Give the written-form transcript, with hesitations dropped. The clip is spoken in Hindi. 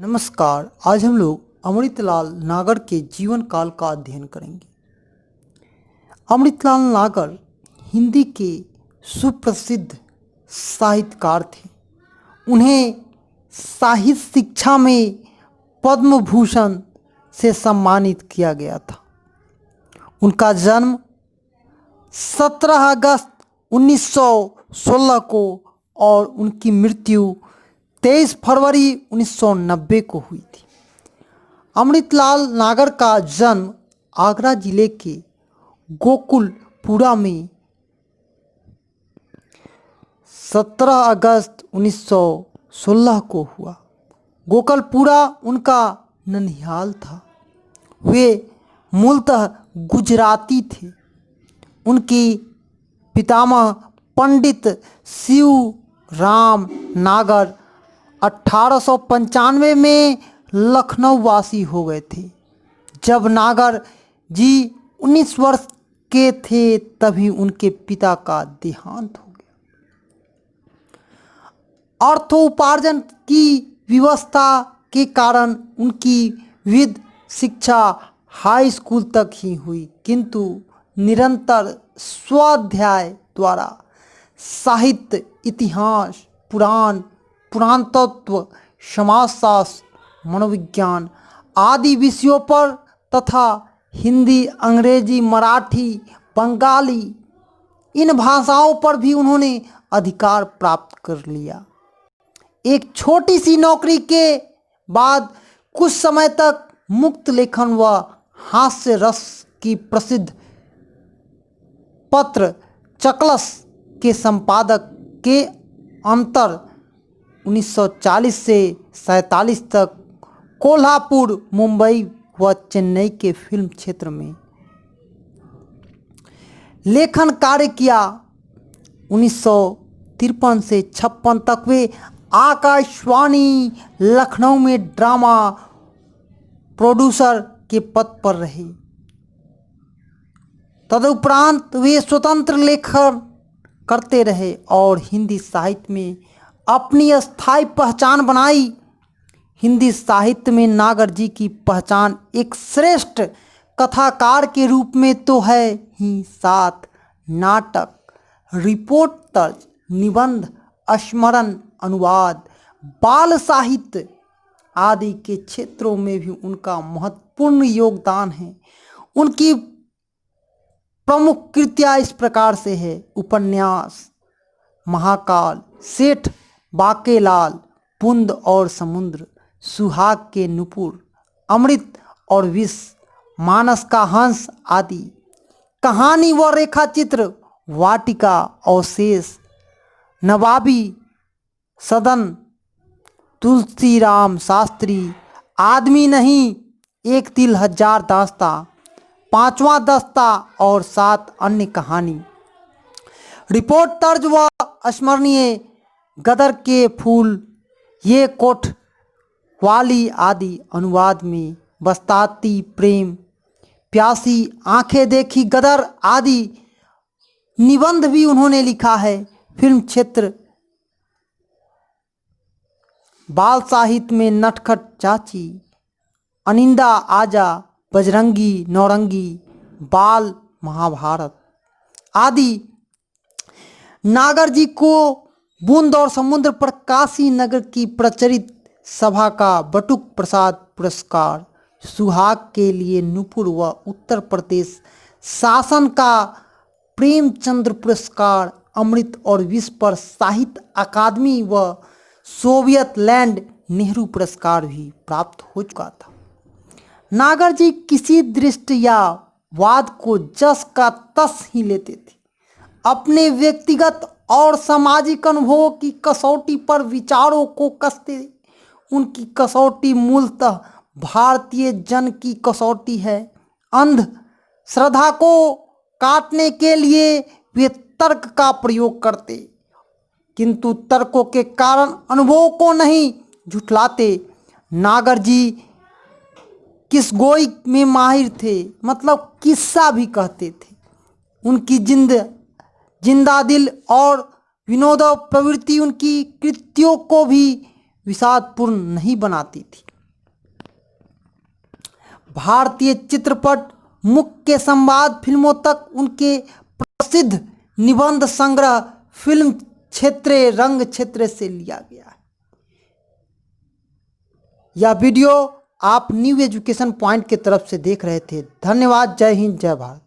नमस्कार। आज हम लोग अमृतलाल नागर के जीवन काल का अध्ययन करेंगे। अमृतलाल नागर हिंदी के सुप्रसिद्ध साहित्यकार थे। उन्हें साहित्य शिक्षा में पद्म भूषण से सम्मानित किया गया था। उनका जन्म 17 अगस्त 1916 को और उनकी मृत्यु 23 फरवरी 1990 को हुई थी। अमृतलाल नागर का जन्म आगरा जिले के गोकुलपुरा में 17 अगस्त 1916 को हुआ। गोकुलपुरा उनका ननिहाल था। वे मूलतः गुजराती थे। उनकी पितामह पंडित शिवराम नागर 1895 में लखनऊ वासी हो गए थे। जब नागर जी 19 वर्ष के थे तभी उनके पिता का देहांत हो गया। अर्थोपार्जन की व्यवस्था के कारण उनकी विद्या शिक्षा हाई स्कूल तक ही हुई, किंतु निरंतर स्वाध्याय द्वारा साहित्य, इतिहास, पुरातत्व, समाजशास्त्र, मनोविज्ञान आदि विषयों पर तथा हिंदी, अंग्रेजी, मराठी, बंगाली इन भाषाओं पर भी उन्होंने अधिकार प्राप्त कर लिया। एक छोटी सी नौकरी के बाद कुछ समय तक मुक्त लेखन व हास्य रस की प्रसिद्ध पत्र चकलस के संपादक के अंतर 1940 से 47 तक कोल्हापुर, मुंबई व चेन्नई के फिल्म क्षेत्र में लेखन कार्य किया। 1953 से 56 तक वे आकाशवाणी लखनऊ में ड्रामा प्रोड्यूसर के पद पर रहे। तदुपरांत वे स्वतंत्र लेखन करते रहे और हिंदी साहित्य में अपनी स्थायी पहचान बनाई। हिंदी साहित्य में नागर जी की पहचान एक श्रेष्ठ कथाकार के रूप में तो है ही, साथ नाटक, रिपोर्ट तर्ज, निबंध, स्मरण, अनुवाद, बाल साहित्य आदि के क्षेत्रों में भी उनका महत्वपूर्ण योगदान है। उनकी प्रमुख कृतियाँ इस प्रकार से है: उपन्यास महाकाल, सेठ बाकेलाल, बूंद और समुद्र, सुहाग के नुपुर, अमृत और विष, मानस का हंस आदि। कहानी व रेखाचित्र, वाटिका, अवशेष, नवाबी सदन, तुलसीराम शास्त्री, आदमी नहीं, एक तिल हजार दास्ता, पांचवा दस्ता और 7 अन्य कहानी। रिपोर्ट तर्ज व स्मरणीय, गदर के फूल, ये कोठवाली आदि। अनुवाद में बस्ताती प्रेम, प्यासी आंखें देखी, गदर आदि निबंध भी उन्होंने लिखा है। फिल्म क्षेत्र, बाल साहित्य में नटखट चाची, अनिंदा आजा, बजरंगी नौरंगी, बाल महाभारत आदि। नागर जी को बूंद और समुद्र पर काशी नगर की प्रचलित सभा का बटुक प्रसाद पुरस्कार, सुहाग के लिए नुपुर व उत्तर प्रदेश शासन का प्रेमचंद्र पुरस्कार, अमृत और विष पर साहित्य अकादमी व सोवियत लैंड नेहरू पुरस्कार भी प्राप्त हो चुका था। नागर जी किसी दृष्टि या वाद को जस का तस ही लेते थे। अपने व्यक्तिगत और सामाजिक अनुभवों की कसौटी पर विचारों को कसते। उनकी कसौटी मूलतः भारतीय जन की कसौटी है। अंध श्रद्धा को काटने के लिए वे तर्क का प्रयोग करते, किंतु तर्कों के कारण अनुभवों को नहीं झुठलाते। नागर जी किस्सगोई में माहिर थे, मतलब किस्सा भी कहते थे। उनकी जिंदा दिल और विनोद प्रवृत्ति उनकी कृतियों को भी विषादपूर्ण नहीं बनाती थी। भारतीय चित्रपट मुख्य संवाद फिल्मों तक उनके प्रसिद्ध निबंध संग्रह फिल्म क्षेत्रे रंग क्षेत्र से लिया गया है। यह वीडियो आप न्यू एजुकेशन पॉइंट की तरफ से देख रहे थे। धन्यवाद। जय हिंद, जय भारत।